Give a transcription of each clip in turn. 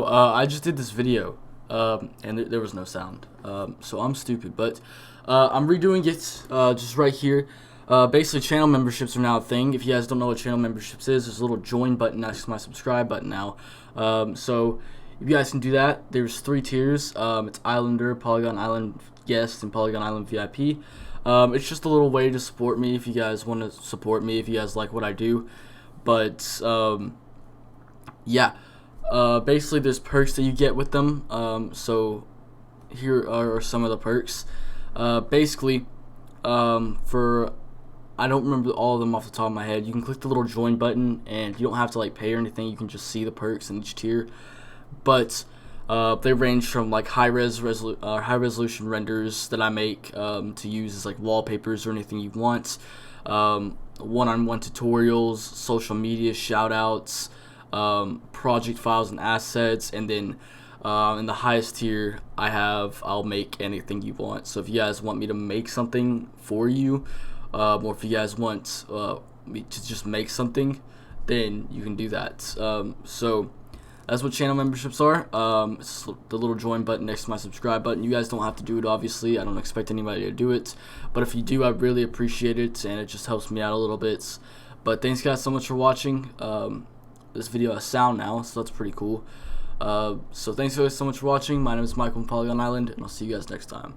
I just did this video, and there was no sound, so I'm stupid, but I'm redoing it just right here. Basically, channel memberships are now a thing. If you guys don't know what channel memberships is, there's a little join button next to my subscribe button now. So if you guys can do that, there's 3 tiers. It's Islander, Polygon Island Guest, and Polygon Island VIP. It's just a little way to support me if you guys want to support me, if you guys like what I do. But yeah. Basically, there's perks that you get with them. So here are some of the perks. Basically, for I don't remember all of them off the top of my head. You can click the little join button, and you don't have to like pay or anything. You can just see the perks in each tier. But they range from like high resolution renders that I make to use as like wallpapers or anything you want. One-on-one tutorials, social media shoutouts, project files and assets, and then in the highest tier I'll make anything you want. So if you guys want me to make something for you, or if you guys want me to just make something, then you can do that. So that's what channel memberships are. It's the little join button next to my subscribe button. You guys don't have to do it, obviously. I don't expect anybody to do it, but if you do, I really appreciate it, and it just helps me out a little bit. But thanks guys so much for watching. This video has sound now, so that's pretty cool. So thanks guys so much for watching. My name is Michael from Polygon Island, and I'll see you guys next time.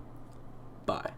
Bye.